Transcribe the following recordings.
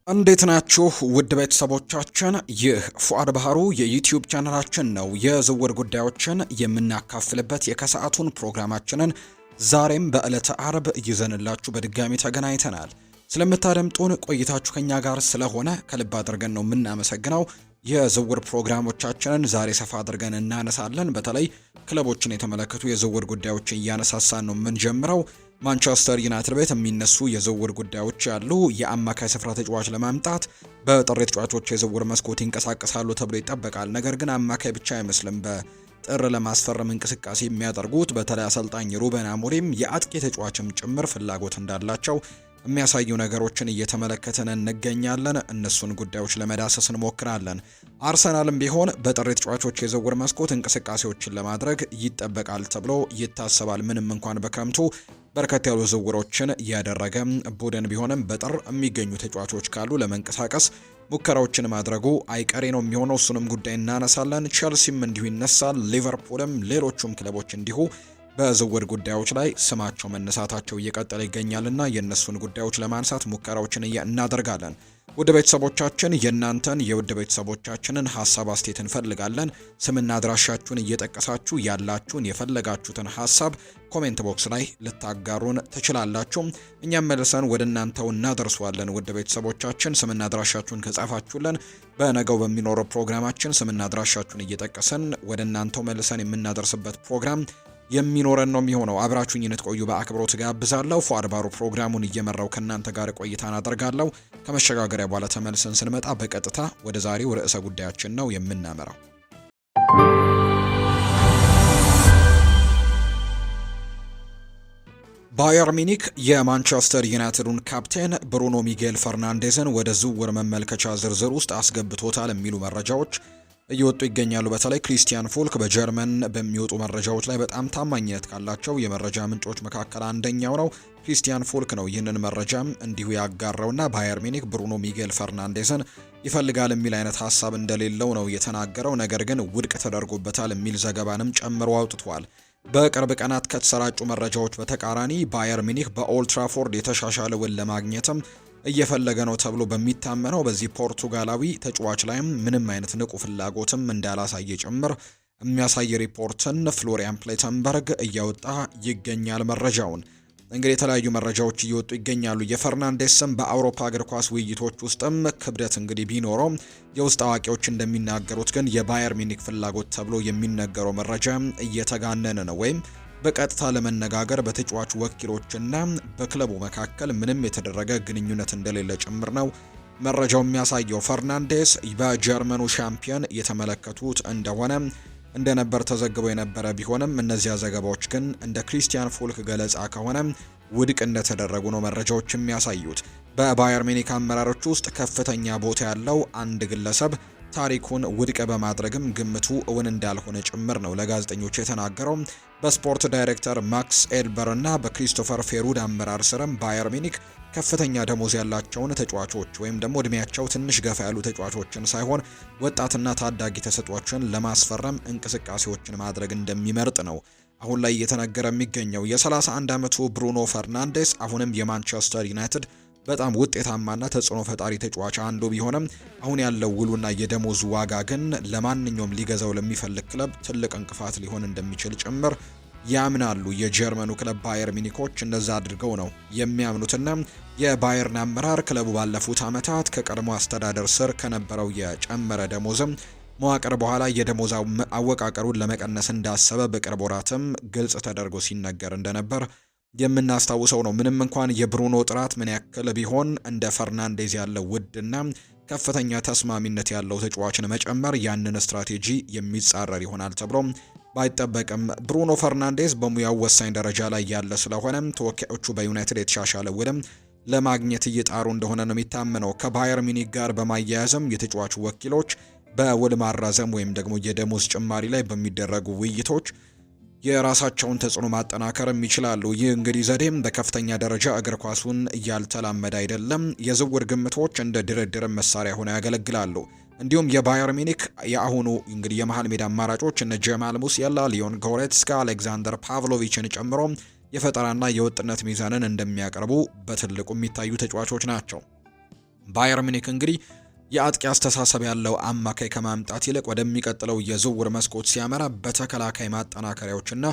እንዴት ናችሁ ውድ ቤተሰቦቻችን? ይህ ፉአድ ባህሩ የዩቲዩብ ቻናላችን ነው። የዝውውር ጉዳዮችን የምናካፍልበት የከሰዓቱን ፕሮግራማችንን ዛሬም በዕለተ አርብ ይዘንላችሁ በድጋሚ ተገናኝተናል። ስለምታደምጡን ቆይታችሁ ከኛ ጋር ስለሆነ ከልብ አድርገን ነው የምናመሰግነው። የዝውውር ፕሮግራሞቻችንን ዛሬ ሰፋ አድርገን እናነሳለን። በተለይ ክለቦችን የተመለከቱ የዝውውር ጉዳዮችን እያነሳሳን ነው የምንጀምረው። ማንቸስተር ዩናይትድ ቤት የሚነሱ የዝውውር ጉዳዮች ያሉ፣ የአማካይ ስፍራ ተጫዋች ለማምጣት በጥር ተጫዋቾች የዝውውር መስኮት ይንቀሳቀሳሉ ተብሎ ይጠበቃል። ነገር ግን አማካይ ብቻ አይመስልም በጥር ለማስፈረም እንቅስቃሴ የሚያደርጉት። በተለይ አሰልጣኝ ሩበን አሞሪም የአጥቂ ተጫዋችም ጭምር ፍላጎት እንዳላቸው የሚያሳዩ ነገሮችን እየተመለከተን እንገኛለን። እነሱን ጉዳዮች ለመዳሰስ እንሞክራለን። አርሰናልም ቢሆን በጥር ተጫዋቾች የዝውውር መስኮት እንቅስቃሴዎችን ለማድረግ ይጠበቃል ተብሎ ይታሰባል። ምንም እንኳን በክረምቱ በርከት ያሉ ዝውውሮችን ያደረገ ቡድን ቢሆንም በጥር የሚገኙ ተጫዋቾች ካሉ ለመንቀሳቀስ ሙከራዎችን ማድረጉ አይቀሬ ነው የሚሆነው። እሱንም ጉዳይ እናነሳለን። ቼልሲም እንዲሁ ይነሳል። ሊቨርፑልም ሌሎቹም ክለቦች እንዲሁ በዝውውር ጉዳዮች ላይ ስማቸው መነሳታቸው እየቀጠለ ይገኛልና የእነሱን ጉዳዮች ለማንሳት ሙከራዎችን እናደርጋለን። ውድ ቤተሰቦቻችን የእናንተን የውድ ቤተሰቦቻችንን ሀሳብ አስተያየት እንፈልጋለን። ስምና አድራሻችሁን እየጠቀሳችሁ ያላችሁን የፈለጋችሁትን ሀሳብ ኮሜንት ቦክስ ላይ ልታጋሩን ትችላላችሁ። እኛም መልሰን ወደ እናንተው እናደርሷለን። ውድ ቤተሰቦቻችን ስምና አድራሻችሁን ከጻፋችሁልን በነገው በሚኖረው ፕሮግራማችን ስምና አድራሻችሁን እየጠቀሰን ወደ እናንተው መልሰን የምናደርስበት ፕሮግራም የሚኖረን ነው የሚሆነው። አብራችሁኝ እንድትቆዩ በአክብሮት ጋብዛለሁ። ፉአድ ባህሩ ፕሮግራሙን እየመራው ከእናንተ ጋር ቆይታን አደርጋለሁ። ከመሸጋገሪያ በኋላ ተመልሰን ስንመጣ በቀጥታ ወደ ዛሬው ርዕሰ ጉዳያችን ነው የምናመራው። ባየር ሚኒክ የማንቸስተር ዩናይትዱን ካፕቴን ብሩኖ ሚጌል ፈርናንዴዝን ወደ ዝውውር መመልከቻ ዝርዝር ውስጥ አስገብቶታል የሚሉ መረጃዎች እየወጡ ይገኛሉ። በተለይ ክሪስቲያን ፎልክ በጀርመን በሚወጡ መረጃዎች ላይ በጣም ታማኝነት ካላቸው የመረጃ ምንጮች መካከል አንደኛው ነው። ክሪስቲያን ፎልክ ነው ይህንን መረጃም እንዲሁ ያጋራውና ባየር ሚኒክ ብሩኖ ሚጌል ፈርናንዴዝን ይፈልጋል የሚል አይነት ሀሳብ እንደሌለው ነው የተናገረው። ነገር ግን ውድቅ ተደርጎበታል የሚል ዘገባንም ጨምሮ አውጥቷል። በቅርብ ቀናት ከተሰራጩ መረጃዎች በተቃራኒ ባየር ሚኒክ በኦልትራፎርድ የተሻሻለ ውል ለማግኘትም እየፈለገ ነው ተብሎ በሚታመነው በዚህ ፖርቱጋላዊ ተጫዋች ላይም ምንም አይነት ንቁ ፍላጎትም እንዳላሳየ ጭምር የሚያሳይ ሪፖርትን ፍሎሪያን ፕሌተንበርግ እያወጣ ይገኛል። መረጃውን እንግዲህ የተለያዩ መረጃዎች እየወጡ ይገኛሉ። የፈርናንዴስ ስም በአውሮፓ እግር ኳስ ውይይቶች ውስጥም ክብደት እንግዲህ ቢኖረው የውስጥ አዋቂዎች እንደሚናገሩት ግን የባየር ሚኒክ ፍላጎት ተብሎ የሚነገረው መረጃ እየተጋነነ ነው ወይም በቀጥታ ለመነጋገር በተጫዋቹ ወኪሎችና በክለቡ መካከል ምንም የተደረገ ግንኙነት እንደሌለ ጭምር ነው መረጃው የሚያሳየው። ፈርናንዴስ በጀርመኑ ሻምፒዮን የተመለከቱት እንደነበር ተዘግቦ የነበረ ቢሆንም እነዚያ ዘገባዎች ግን እንደ ክሪስቲያን ፎልክ ገለጻ ከሆነ ውድቅ እንደተደረጉ ነው መረጃዎች የሚያሳዩት። በባየር ሚኒክ አመራሮች ውስጥ ከፍተኛ ቦታ ያለው አንድ ግለሰብ ታሪኩን ውድቅ በማድረግም ግምቱ እውን እንዳልሆነ ጭምር ነው ለጋዜጠኞች የተናገረው። በስፖርት ዳይሬክተር ማክስ ኤልበር እና በክሪስቶፈር ፌሩድ አመራር ስርም ባየር ሚኒክ ከፍተኛ ደሞዝ ያላቸውን ተጫዋቾች ወይም ደግሞ እድሜያቸው ትንሽ ገፋ ያሉ ተጫዋቾችን ሳይሆን ወጣትና ታዳጊ ተሰጥኦዎችን ለማስፈረም እንቅስቃሴዎችን ማድረግ እንደሚመርጥ ነው አሁን ላይ እየተነገረ የሚገኘው። የ31 ዓመቱ ብሩኖ ፈርናንዴስ አሁንም የማንቸስተር ዩናይትድ በጣም ውጤታማና ተጽዕኖ ፈጣሪ ተጫዋች አንዱ ቢሆንም አሁን ያለው ውሉና የደሞዝ ዋጋ ግን ለማንኛውም ሊገዛው ለሚፈልግ ክለብ ትልቅ እንቅፋት ሊሆን እንደሚችል ጭምር ያምናሉ። የጀርመኑ ክለብ ባየር ሚኒኮች እንደዛ አድርገው ነው የሚያምኑትና የባየርን አመራር ክለቡ ባለፉት ዓመታት ከቀድሞ አስተዳደር ስር ከነበረው የጨመረ ደሞዝም መዋቅር በኋላ የደሞዝ አወቃቀሩን ለመቀነስ እንዳሰበ በቅርብ ወራትም ግልጽ ተደርጎ ሲነገር እንደነበር የምናስታውሰው ነው። ምንም እንኳን የብሩኖ ጥራት ምን ያክል ቢሆን እንደ ፈርናንዴዝ ያለው ውድና ከፍተኛ ተስማሚነት ያለው ተጫዋችን መጨመር ያንን ስትራቴጂ የሚጻረር ይሆናል ተብሎ ባይጠበቅም ብሩኖ ፈርናንዴዝ በሙያው ወሳኝ ደረጃ ላይ ያለ ስለሆነ ተወካዮቹ በዩናይትድ የተሻሻለ ውልም ለማግኘት እየጣሩ እንደሆነ ነው የሚታመነው። ከባየር ሚኒክ ጋር በማያያዝም የተጫዋቹ ወኪሎች በውል ማራዘም ወይም ደግሞ የደሞዝ ጭማሪ ላይ በሚደረጉ ውይይቶች የራሳቸውን ተጽዕኖ ማጠናከርም ይችላሉ። ይህ እንግዲህ ዘዴም በከፍተኛ ደረጃ እግር ኳሱን እያልተላመደ አይደለም። የዝውውር ግምቶች እንደ ድርድር መሳሪያ ሆነው ያገለግላሉ። እንዲሁም የባየር ሚኒክ የአሁኑ እንግዲህ የመሃል ሜዳ አማራጮች እነ ጀማል ሙሲያላ፣ ሊዮን ጎሬትስካ፣ አሌክዛንደር ፓቭሎቪችን ጨምሮ የፈጠራና የወጥነት ሚዛንን እንደሚያቀርቡ በትልቁ የሚታዩ ተጫዋቾች ናቸው። ባየር ሚኒክ እንግዲህ የአጥቂ አስተሳሰብ ያለው አማካይ ከማምጣት ይልቅ ወደሚቀጥለው የዝውውር መስኮት ሲያመራ በተከላካይ ማጠናከሪያዎችና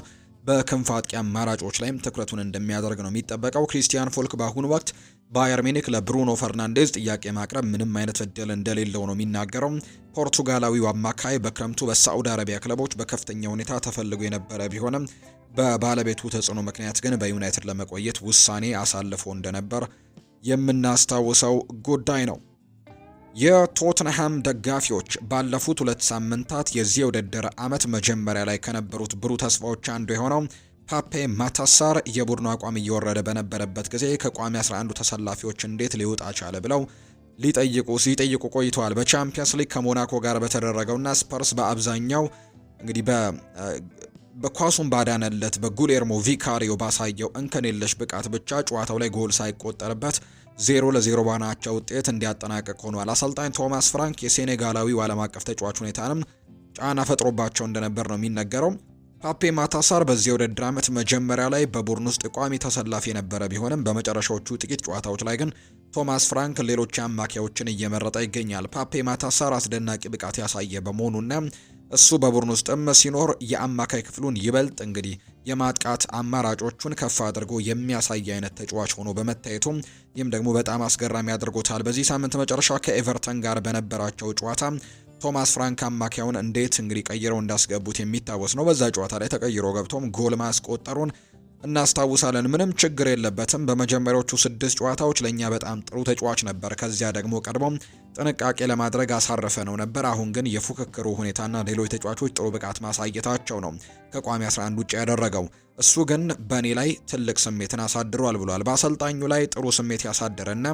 በክንፍ አጥቂ አማራጮች ላይም ትኩረቱን እንደሚያደርግ ነው የሚጠበቀው። ክሪስቲያን ፎልክ በአሁኑ ወቅት ባየር ሚኒክ ለብሩኖ ፈርናንዴዝ ጥያቄ ማቅረብ ምንም አይነት እድል እንደሌለው ነው የሚናገረው። ፖርቱጋላዊው አማካይ በክረምቱ በሳዑዲ አረቢያ ክለቦች በከፍተኛ ሁኔታ ተፈልጎ የነበረ ቢሆንም በባለቤቱ ተጽዕኖ ምክንያት ግን በዩናይትድ ለመቆየት ውሳኔ አሳልፎ እንደነበር የምናስታውሰው ጉዳይ ነው። የቶትንሃም ደጋፊዎች ባለፉት 2 ሳምንታት የዚህ የውድድር ዓመት መጀመሪያ ላይ ከነበሩት ብሩህ ተስፋዎች አንዱ የሆነው ፓፔ ማታሳር የቡድኑ አቋም እየወረደ በነበረበት ጊዜ ከቋሚ 11 ተሰላፊዎች እንዴት ሊወጣ ቻለ ብለው ሲጠይቁ ቆይተዋል። በቻምፒየንስ ሊግ ከሞናኮ ጋር በተደረገውና ስፐርስ በአብዛኛው እንግዲህ በኳሱን ባዳነለት በጉሌርሞ ቪካሪዮ ባሳየው እንከን የለሽ ብቃት ብቻ ጨዋታው ላይ ጎል ሳይቆጠርበት 0-0 ባናቸው ውጤት እንዲያጠናቀቅ ሆኗል። አሰልጣኝ ቶማስ ፍራንክ የሴኔጋላዊው ዓለም አቀፍ ተጫዋች ሁኔታንም ጫና ፈጥሮባቸው እንደነበር ነው የሚነገረው። ፓፔ ማታሳር በዚህ የውድድር ዓመት መጀመሪያ ላይ በቡድን ውስጥ ቋሚ ተሰላፊ የነበረ ቢሆንም በመጨረሻዎቹ ጥቂት ጨዋታዎች ላይ ግን ቶማስ ፍራንክ ሌሎች አማካዮችን እየመረጠ ይገኛል። ፓፔ ማታሳር አስደናቂ ብቃት ያሳየ በመሆኑና እሱ በቡድን ውስጥም ሲኖር የአማካይ ክፍሉን ይበልጥ እንግዲህ የማጥቃት አማራጮቹን ከፍ አድርጎ የሚያሳይ አይነት ተጫዋች ሆኖ በመታየቱም ይህም ደግሞ በጣም አስገራሚ አድርጎታል። በዚህ ሳምንት መጨረሻ ከኤቨርተን ጋር በነበራቸው ጨዋታ ቶማስ ፍራንክ አማካዩን እንዴት እንግዲህ ቀይረው እንዳስገቡት የሚታወስ ነው። በዛ ጨዋታ ላይ ተቀይሮ ገብቶም ጎል ማስቆጠሩን እናስታውሳለን። ምንም ችግር የለበትም። በመጀመሪያዎቹ 6 ጨዋታዎች ለኛ በጣም ጥሩ ተጫዋች ነበር። ከዚያ ደግሞ ቀድሞም ጥንቃቄ ለማድረግ አሳረፈ ነው ነበር። አሁን ግን የፉክክሩ ሁኔታና ሌሎች ተጫዋቾች ጥሩ ብቃት ማሳየታቸው ነው ከቋሚ 11 ውጭ ያደረገው። እሱ ግን በእኔ ላይ ትልቅ ስሜትን አሳድሯል ብሏል። በአሰልጣኙ ላይ ጥሩ ስሜት ያሳደረና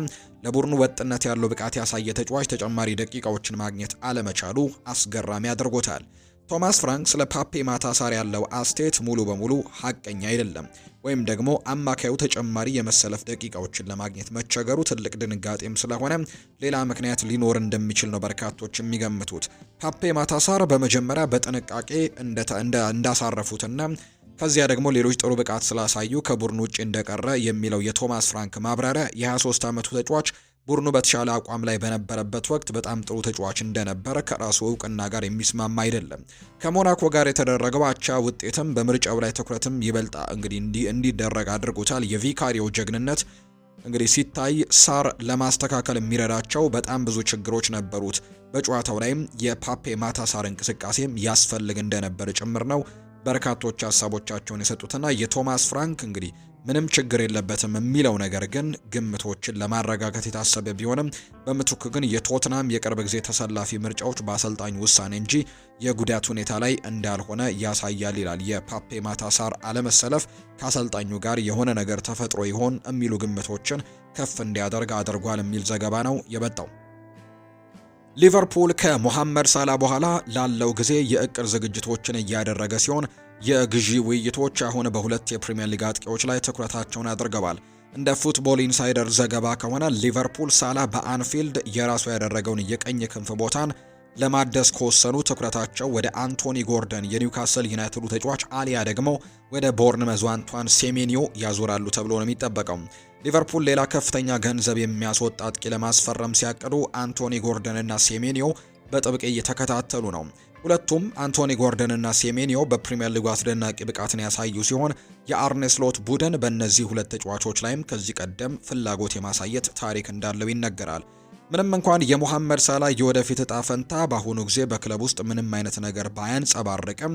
ለቡድኑ ወጥነት ያለው ብቃት ያሳየ ተጫዋች ተጨማሪ ደቂቃዎችን ማግኘት አለመቻሉ አስገራሚ አድርጎታል። ቶማስ ፍራንክ ስለ ፓፔ ማታሳር ያለው አስተያየት ሙሉ በሙሉ ሐቀኛ አይደለም፣ ወይም ደግሞ አማካዩ ተጨማሪ የመሰለፍ ደቂቃዎችን ለማግኘት መቸገሩ ትልቅ ድንጋጤም ስለሆነ ሌላ ምክንያት ሊኖር እንደሚችል ነው በርካቶች የሚገምቱት። ፓፔ ማታሳር በመጀመሪያ በጥንቃቄ እንዳሳረፉትና ከዚያ ደግሞ ሌሎች ጥሩ ብቃት ስላሳዩ ከቡድኑ ውጭ እንደቀረ የሚለው የቶማስ ፍራንክ ማብራሪያ የ23 ዓመቱ ተጫዋች ቡድኑ በተሻለ አቋም ላይ በነበረበት ወቅት በጣም ጥሩ ተጫዋች እንደነበረ ከራሱ እውቅና ጋር የሚስማማ አይደለም። ከሞናኮ ጋር የተደረገው አቻ ውጤትም በምርጫው ላይ ትኩረትም ይበልጣ እንግዲህ እንዲደረግ አድርጎታል። የቪካሪዮ ጀግንነት እንግዲህ ሲታይ ሳር ለማስተካከል የሚረዳቸው በጣም ብዙ ችግሮች ነበሩት። በጨዋታው ላይም የፓፔ ማታሳር እንቅስቃሴም ያስፈልግ እንደነበር ጭምር ነው በርካቶች ሀሳቦቻቸውን የሰጡትና የቶማስ ፍራንክ እንግዲህ ምንም ችግር የለበትም የሚለው ነገር ግን ግምቶችን ለማረጋጋት የታሰበ ቢሆንም በምትኩ ግን የቶትናም የቅርብ ጊዜ ተሰላፊ ምርጫዎች በአሰልጣኝ ውሳኔ እንጂ የጉዳት ሁኔታ ላይ እንዳልሆነ ያሳያል ይላል። የፓፔ ማታሳር አለመሰለፍ ከአሰልጣኙ ጋር የሆነ ነገር ተፈጥሮ ይሆን የሚሉ ግምቶችን ከፍ እንዲያደርግ አድርጓል የሚል ዘገባ ነው የመጣው። ሊቨርፑል ከሞሐመድ ሳላ በኋላ ላለው ጊዜ የእቅድ ዝግጅቶችን እያደረገ ሲሆን የግዢ ውይይቶች አሁን በሁለት የፕሪሚየር ሊግ አጥቂዎች ላይ ትኩረታቸውን አድርገዋል። እንደ ፉትቦል ኢንሳይደር ዘገባ ከሆነ ሊቨርፑል ሳላ በአንፊልድ የራሱ ያደረገውን የቀኝ ክንፍ ቦታን ለማደስ ከወሰኑ ትኩረታቸው ወደ አንቶኒ ጎርደን የኒውካስል ዩናይትዱ ተጫዋች አሊያ ደግሞ ወደ ቦርንመዝ አንቷን ሴሜኒዮ ያዞራሉ ተብሎ ነው የሚጠበቀው። ሊቨርፑል ሌላ ከፍተኛ ገንዘብ የሚያስወጣ አጥቂ ለማስፈረም ሲያቅዱ አንቶኒ ጎርደን እና ሴሜኒዮ በጥብቅ እየተከታተሉ ነው። ሁለቱም አንቶኒ ጎርደን እና ሴሜኒዮ በፕሪሚየር ሊጉ አስደናቂ ብቃትን ያሳዩ ሲሆን የአርኔ ስሎት ቡድን በእነዚህ ሁለት ተጫዋቾች ላይም ከዚህ ቀደም ፍላጎት የማሳየት ታሪክ እንዳለው ይነገራል። ምንም እንኳን የሞሐመድ ሳላ የወደፊት እጣ ፈንታ በአሁኑ ጊዜ በክለብ ውስጥ ምንም አይነት ነገር ባያንጸባርቅም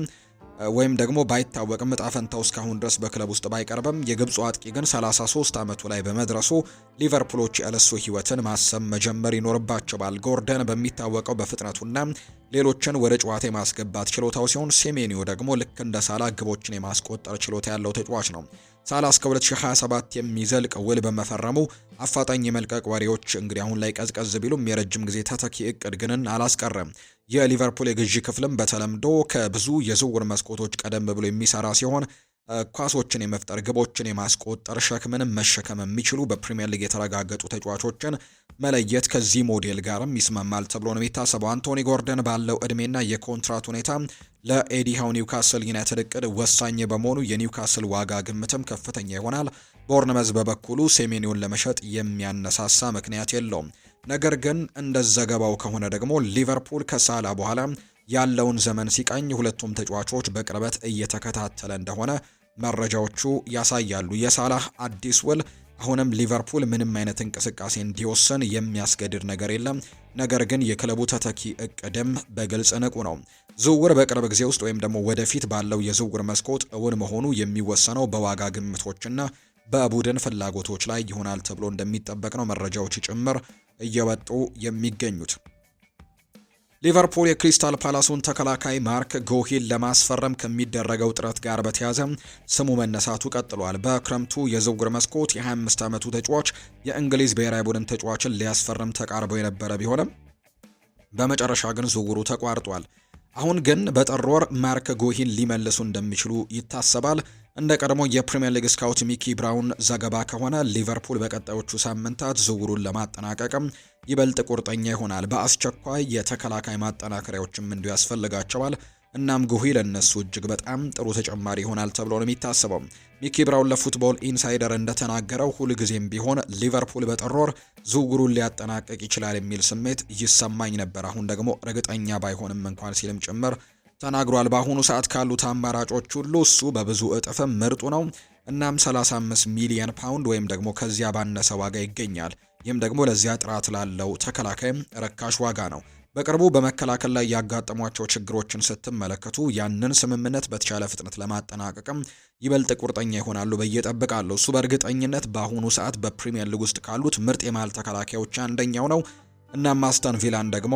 ወይም ደግሞ ባይታወቅም እጣ ፈንታው እስካሁን ድረስ በክለብ ውስጥ ባይቀርብም የግብፁ አጥቂ ግን 33 ዓመቱ ላይ በመድረሱ ሊቨርፑሎች ያለሱ ህይወትን ማሰብ መጀመር ይኖርባቸዋል። ጎርደን በሚታወቀው በፍጥነቱና ሌሎችን ወደ ጨዋታ የማስገባት ችሎታው ሲሆን ሴሜኒዮ ደግሞ ልክ እንደ ሳላ ግቦችን የማስቆጠር ችሎታ ያለው ተጫዋች ነው። ሳላ እስከ 2027 የሚዘልቅ ውል በመፈረሙ አፋጣኝ የመልቀቅ ወሬዎች እንግዲህ አሁን ላይ ቀዝቀዝ ቢሉም የረጅም ጊዜ ተተኪ እቅድ ግን አላስቀረም። የሊቨርፑል የግዢ ክፍልም በተለምዶ ከብዙ የዝውውር መስኮቶች ቀደም ብሎ የሚሰራ ሲሆን ኳሶችን የመፍጠር ግቦችን የማስቆጠር ሸክምንም መሸከም የሚችሉ በፕሪሚየር ሊግ የተረጋገጡ ተጫዋቾችን መለየት ከዚህ ሞዴል ጋርም ይስማማል ተብሎ ነው የሚታሰበው። አንቶኒ ጎርደን ባለው እድሜና የኮንትራት ሁኔታ ለኤዲሃው ኒውካስል ዩናይትድ እቅድ ወሳኝ በመሆኑ የኒውካስል ዋጋ ግምትም ከፍተኛ ይሆናል። ቦርንመዝ በበኩሉ ሴሜኒዮን ለመሸጥ የሚያነሳሳ ምክንያት የለውም። ነገር ግን እንደ ዘገባው ከሆነ ደግሞ ሊቨርፑል ከሳላ በኋላ ያለውን ዘመን ሲቃኝ ሁለቱም ተጫዋቾች በቅርበት እየተከታተለ እንደሆነ መረጃዎቹ ያሳያሉ። የሳላህ አዲስ ውል አሁንም ሊቨርፑል ምንም አይነት እንቅስቃሴ እንዲወስን የሚያስገድድ ነገር የለም። ነገር ግን የክለቡ ተተኪ እቅድም በግልጽ ንቁ ነው። ዝውውር በቅርብ ጊዜ ውስጥ ወይም ደግሞ ወደፊት ባለው የዝውውር መስኮት እውን መሆኑ የሚወሰነው በዋጋ ግምቶችና በቡድን ፍላጎቶች ላይ ይሆናል ተብሎ እንደሚጠበቅ ነው መረጃዎች ጭምር እየወጡ የሚገኙት። ሊቨርፑል የክሪስታል ፓላሱን ተከላካይ ማርክ ጎሂን ለማስፈረም ከሚደረገው ጥረት ጋር በተያያዘ ስሙ መነሳቱ ቀጥሏል። በክረምቱ የዝውውር መስኮት የ25 ዓመቱ ተጫዋች የእንግሊዝ ብሔራዊ ቡድን ተጫዋችን ሊያስፈርም ተቃርቦ የነበረ ቢሆንም በመጨረሻ ግን ዝውውሩ ተቋርጧል። አሁን ግን በጥር ወር ማርክ ጎሂን ሊመልሱ እንደሚችሉ ይታሰባል። እንደ ቀድሞ የፕሪሚየር ሊግ ስካውት ሚኪ ብራውን ዘገባ ከሆነ ሊቨርፑል በቀጣዮቹ ሳምንታት ዝውውሩን ለማጠናቀቅም ይበልጥ ቁርጠኛ ይሆናል። በአስቸኳይ የተከላካይ ማጠናከሪያዎችም እንዲሁ ያስፈልጋቸዋል። እናም ጉሂ ለነሱ እጅግ በጣም ጥሩ ተጨማሪ ይሆናል ተብሎ ነው የሚታሰበው። ሚኪ ብራውን ለፉትቦል ኢንሳይደር እንደተናገረው ሁልጊዜም ቢሆን ሊቨርፑል በጥር ወር ዝውውሩን ሊያጠናቀቅ ይችላል የሚል ስሜት ይሰማኝ ነበር፣ አሁን ደግሞ እርግጠኛ ባይሆንም እንኳን ሲልም ጭምር ተናግሯል። በአሁኑ ሰዓት ካሉት አማራጮች ሁሉ እሱ በብዙ እጥፍም ምርጡ ነው። እናም 35 ሚሊዮን ፓውንድ ወይም ደግሞ ከዚያ ባነሰ ዋጋ ይገኛል። ይህም ደግሞ ለዚያ ጥራት ላለው ተከላካይ ረካሽ ዋጋ ነው። በቅርቡ በመከላከል ላይ ያጋጠሟቸው ችግሮችን ስትመለከቱ ያንን ስምምነት በተቻለ ፍጥነት ለማጠናቀቅም ይበልጥ ቁርጠኛ ይሆናሉ ብዬ እጠብቃለሁ። እሱ በእርግጠኝነት በአሁኑ ሰዓት በፕሪሚየር ሊግ ውስጥ ካሉት ምርጥ የመሃል ተከላካዮች አንደኛው ነው። እናም አስተን ቪላን ደግሞ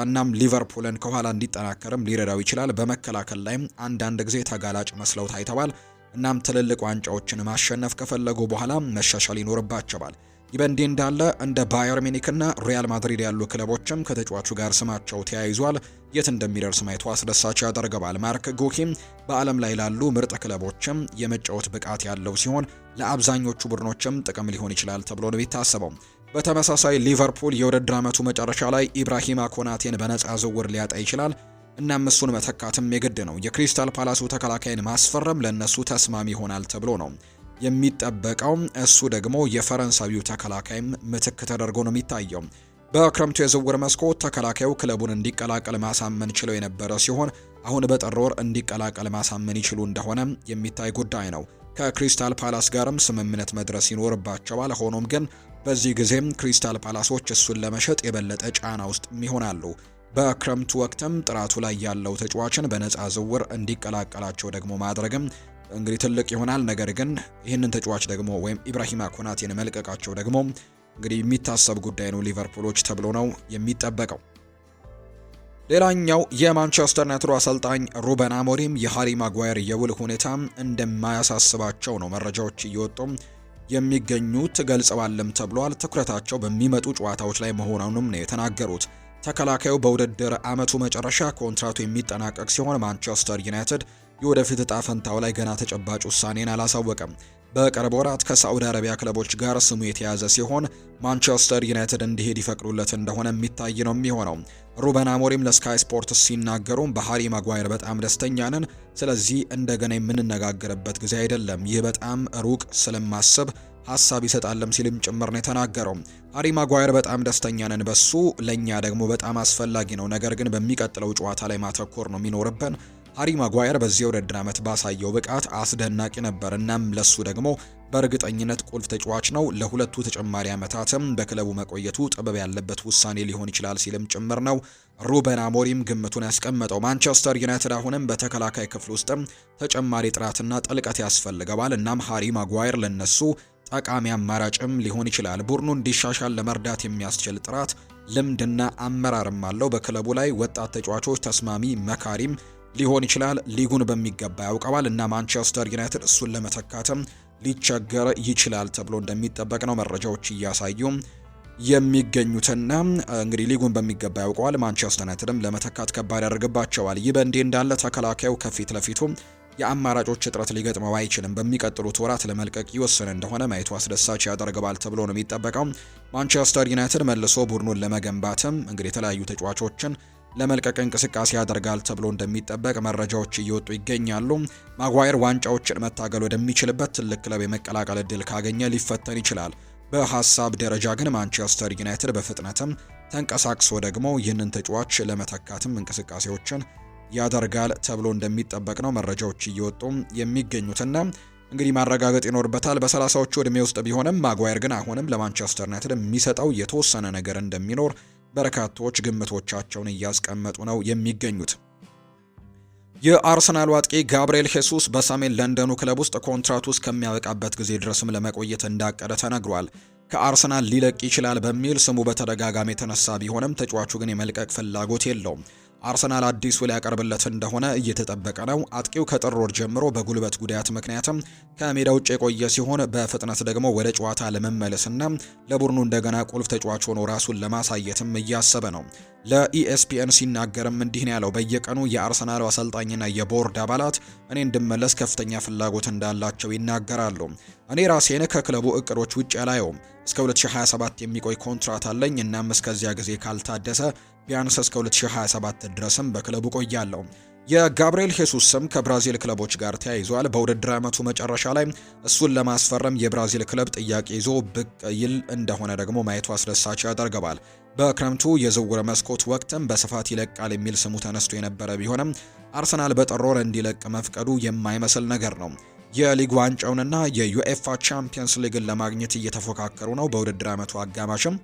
እናም ሊቨርፑልን ከኋላ እንዲጠናከርም ሊረዳው ይችላል። በመከላከል ላይም አንዳንድ ጊዜ ተጋላጭ መስለው ታይተዋል። እናም ትልልቅ ዋንጫዎችን ማሸነፍ ከፈለጉ በኋላ መሻሻል ይኖርባቸዋል። ይህ በእንዲህ እንዳለ እንደ ባየር ሚኒክና ሪያል ማድሪድ ያሉ ክለቦችም ከተጫዋቹ ጋር ስማቸው ተያይዟል። የት እንደሚደርስ ማየቱ አስደሳች ያደርገዋል። ማርክ ጉሂም በዓለም ላይ ላሉ ምርጥ ክለቦችም የመጫወት ብቃት ያለው ሲሆን ለአብዛኞቹ ቡድኖችም ጥቅም ሊሆን ይችላል ተብሎ ነው የሚታሰበው። በተመሳሳይ ሊቨርፑል የውድድር ዓመቱ መጨረሻ ላይ ኢብራሂማ ኮናቴን በነፃ ዝውውር ሊያጣ ይችላል። እናም እሱን መተካትም የግድ ነው። የክሪስታል ፓላሱ ተከላካይን ማስፈረም ለነሱ ተስማሚ ይሆናል ተብሎ ነው የሚጠበቀው። እሱ ደግሞ የፈረንሳዊው ተከላካይም ምትክ ተደርጎ ነው የሚታየው። በክረምቱ የዝውውር መስኮት ተከላካዩ ክለቡን እንዲቀላቀል ማሳመን ችለው የነበረ ሲሆን አሁን በጥር ወር እንዲቀላቀል ማሳመን ይችሉ እንደሆነ የሚታይ ጉዳይ ነው። ከክሪስታል ፓላስ ጋርም ስምምነት መድረስ ይኖርባቸዋል። ሆኖም ግን በዚህ ጊዜም ክሪስታል ፓላሶች እሱን ለመሸጥ የበለጠ ጫና ውስጥ ይሆናሉ። በክረምቱ ወቅትም ጥራቱ ላይ ያለው ተጫዋችን በነፃ ዝውውር እንዲቀላቀላቸው ደግሞ ማድረግም እንግዲህ ትልቅ ይሆናል። ነገር ግን ይህንን ተጫዋች ደግሞ ወይም ኢብራሂማ ኮናቴን መልቀቃቸው ደግሞ እንግዲህ የሚታሰብ ጉዳይ ነው ሊቨርፑሎች ተብሎ ነው የሚጠበቀው። ሌላኛው የማንቸስተር ዩናይትድ አሰልጣኝ ሩበን አሞሪም የሃሪ ማጓየር የውል ሁኔታ እንደማያሳስባቸው ነው መረጃዎች እየወጡ የሚገኙት ገልጸዋልም ተብሏል። ትኩረታቸው በሚመጡ ጨዋታዎች ላይ መሆኑንም ነው የተናገሩት። ተከላካዩ በውድድር ዓመቱ መጨረሻ ኮንትራቱ የሚጠናቀቅ ሲሆን ማንቸስተር ዩናይትድ የወደፊት እጣ ፈንታው ላይ ገና ተጨባጭ ውሳኔን አላሳወቀም። በቅርብ ወራት ከሳዑዲ አረቢያ ክለቦች ጋር ስሙ የተያዘ ሲሆን ማንቸስተር ዩናይትድ እንዲሄድ ይፈቅዱለት እንደሆነ የሚታይ ነው የሚሆነው። ሩበን አሞሪም ለስካይ ስፖርት ሲናገሩም በሃሪ ማጓየር በጣም ደስተኛ ነን፣ ስለዚህ እንደገና የምንነጋገርበት ጊዜ አይደለም፣ ይህ በጣም ሩቅ ስለማስብ ሀሳብ ይሰጣለም ሲልም ጭምር ነው የተናገረው። ሃሪ ማጓየር በጣም ደስተኛ ነን በሱ፣ ለእኛ ደግሞ በጣም አስፈላጊ ነው፣ ነገር ግን በሚቀጥለው ጨዋታ ላይ ማተኮር ነው የሚኖርብን። ሃሪ ማጓየር በዚህ የውድድር ዓመት ባሳየው ብቃት አስደናቂ ነበር። እናም ለሱ ደግሞ በእርግጠኝነት ቁልፍ ተጫዋች ነው። ለሁለቱ ተጨማሪ ዓመታትም በክለቡ መቆየቱ ጥበብ ያለበት ውሳኔ ሊሆን ይችላል ሲልም ጭምር ነው ሩበን አሞሪም ግምቱን ያስቀመጠው። ማንቸስተር ዩናይትድ አሁንም በተከላካይ ክፍል ውስጥም ተጨማሪ ጥራትና ጥልቀት ያስፈልገዋል። እናም ሃሪ ማጓየር ለነሱ ጠቃሚ አማራጭም ሊሆን ይችላል። ቡድኑ እንዲሻሻል ለመርዳት የሚያስችል ጥራት፣ ልምድና አመራርም አለው። በክለቡ ላይ ወጣት ተጫዋቾች ተስማሚ መካሪም ሊሆን ይችላል። ሊጉን በሚገባ ያውቀዋል እና ማንቸስተር ዩናይትድ እሱን ለመተካትም ሊቸገር ይችላል ተብሎ እንደሚጠበቅ ነው መረጃዎች እያሳዩ የሚገኙትና እንግዲህ ሊጉን በሚገባ ያውቀዋል። ማንቸስተር ዩናይትድም ለመተካት ከባድ ያደርግባቸዋል። ይህ በእንዲህ እንዳለ ተከላካዩ ከፊት ለፊቱ የአማራጮች እጥረት ሊገጥመው አይችልም። በሚቀጥሉት ወራት ለመልቀቅ ይወስን እንደሆነ ማየቱ አስደሳች ያደርገዋል ተብሎ ነው የሚጠበቀው። ማንቸስተር ዩናይትድ መልሶ ቡድኑን ለመገንባትም እንግዲህ የተለያዩ ተጫዋቾችን ለመልቀቅ እንቅስቃሴ ያደርጋል ተብሎ እንደሚጠበቅ መረጃዎች እየወጡ ይገኛሉ። ማጓየር ዋንጫዎችን መታገል ወደሚችልበት ትልቅ ክለብ የመቀላቀል እድል ካገኘ ሊፈተን ይችላል። በሀሳብ ደረጃ ግን ማንቸስተር ዩናይትድ በፍጥነትም ተንቀሳቅሶ ደግሞ ይህንን ተጫዋች ለመተካትም እንቅስቃሴዎችን ያደርጋል ተብሎ እንደሚጠበቅ ነው መረጃዎች እየወጡ የሚገኙትና እንግዲህ ማረጋገጥ ይኖርበታል። በ30ዎቹ ዕድሜ ውስጥ ቢሆንም ማጓየር ግን አሁንም ለማንቸስተር ዩናይትድ የሚሰጠው የተወሰነ ነገር እንደሚኖር በርካቶች ግምቶቻቸውን እያስቀመጡ ነው የሚገኙት። የአርሰናሉ አጥቂ ጋብርኤል ሄሱስ በሰሜን ለንደኑ ክለብ ውስጥ ኮንትራቱ እስከሚያበቃበት ጊዜ ድረስም ለመቆየት እንዳቀደ ተነግሯል። ከአርሰናል ሊለቅ ይችላል በሚል ስሙ በተደጋጋሚ የተነሳ ቢሆንም ተጫዋቹ ግን የመልቀቅ ፍላጎት የለውም። አርሰናል አዲስ ውል ያቀርብለት እንደሆነ እየተጠበቀ ነው። አጥቂው ከጥር ወር ጀምሮ በጉልበት ጉዳት ምክንያትም ከሜዳ ውጭ የቆየ ሲሆን በፍጥነት ደግሞ ወደ ጨዋታ ለመመለስና ለቡድኑ እንደገና ቁልፍ ተጫዋች ሆኖ ራሱን ለማሳየትም እያሰበ ነው። ለኢኤስፒኤን ሲናገርም እንዲህ ነው ያለው። በየቀኑ የአርሰናል አሰልጣኝና የቦርድ አባላት እኔ እንድመለስ ከፍተኛ ፍላጎት እንዳላቸው ይናገራሉ። እኔ ራሴን ከክለቡ እቅዶች ውጭ አላየውም። እስከ 2027 የሚቆይ ኮንትራት አለኝ። እናም እስከዚያ ጊዜ ካልታደሰ ቢያንስ እስከ 2027 ድረስም በክለቡ ቆያለሁ። የጋብርኤል ሄሱስ ስም ከብራዚል ክለቦች ጋር ተያይዟል። በውድድር ዓመቱ መጨረሻ ላይ እሱን ለማስፈረም የብራዚል ክለብ ጥያቄ ይዞ ብቅ ይል እንደሆነ ደግሞ ማየቱ አስደሳች ያደርገዋል። በክረምቱ የዝውውር መስኮት ወቅትም በስፋት ይለቃል የሚል ስሙ ተነስቶ የነበረ ቢሆንም አርሰናል በጥር ወር እንዲለቅ መፍቀዱ የማይመስል ነገር ነው። የሊግ ዋንጫውንና የዩኤፋ ቻምፒየንስ ሊግን ለማግኘት እየተፎካከሩ ነው። በውድድር ዓመቱ አጋማሽም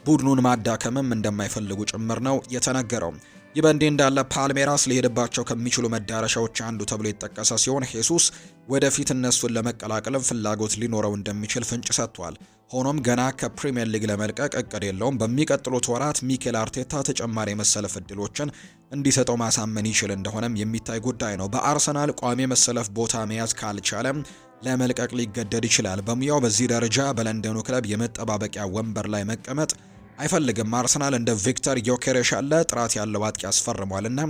ቡድኑን ማዳከምም እንደማይፈልጉ ጭምር ነው የተነገረው። ይህ በእንዲህ እንዳለ ፓልሜራስ ሊሄድባቸው ከሚችሉ መዳረሻዎች አንዱ ተብሎ የተጠቀሰ ሲሆን ሄሱስ ወደፊት እነሱን ለመቀላቀልም ፍላጎት ሊኖረው እንደሚችል ፍንጭ ሰጥቷል። ሆኖም ገና ከፕሪሚየር ሊግ ለመልቀቅ እቅድ የለውም። በሚቀጥሉት ወራት ሚኬል አርቴታ ተጨማሪ የመሰለፍ እድሎችን እንዲሰጠው ማሳመን ይችል እንደሆነም የሚታይ ጉዳይ ነው። በአርሰናል ቋሚ የመሰለፍ ቦታ መያዝ ካልቻለም ለመልቀቅ ሊገደድ ይችላል። በሙያው በዚህ ደረጃ በለንደኑ ክለብ የመጠባበቂያ ወንበር ላይ መቀመጥ አይፈልግም። አርሰናል እንደ ቪክተር ዮኬሬሽ ያለ ጥራት ያለው አጥቂ ያስፈርሟልና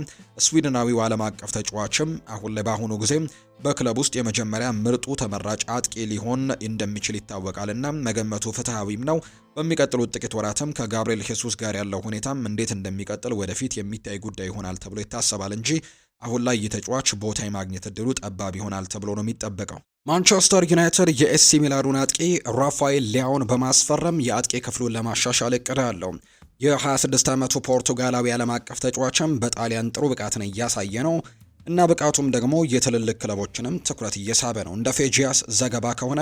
ስዊድናዊው ዓለም አቀፍ ተጫዋችም አሁን ላይ በአሁኑ ጊዜ በክለብ ውስጥ የመጀመሪያ ምርጡ ተመራጭ አጥቂ ሊሆን እንደሚችል ይታወቃልና መገመቱ ፍትሃዊም ነው። በሚቀጥሉት ጥቂት ወራትም ከጋብርኤል ሄሱስ ጋር ያለው ሁኔታም እንዴት እንደሚቀጥል ወደፊት የሚታይ ጉዳይ ይሆናል ተብሎ ይታሰባል እንጂ አሁን ላይ የተጫዋች ቦታ የማግኘት እድሉ ጠባብ ይሆናል ተብሎ ነው የሚጠበቀው። ማንቸስተር ዩናይትድ የኤሲ ሚላኑን አጥቂ ራፋኤል ሊያውን በማስፈረም የአጥቂ ክፍሉን ለማሻሻል እቅድ አለው። የ26 ዓመቱ ፖርቱጋላዊ ዓለም አቀፍ ተጫዋችም በጣሊያን ጥሩ ብቃትን እያሳየ ነው እና ብቃቱም ደግሞ የትልልቅ ክለቦችንም ትኩረት እየሳበ ነው። እንደ ፌጂያስ ዘገባ ከሆነ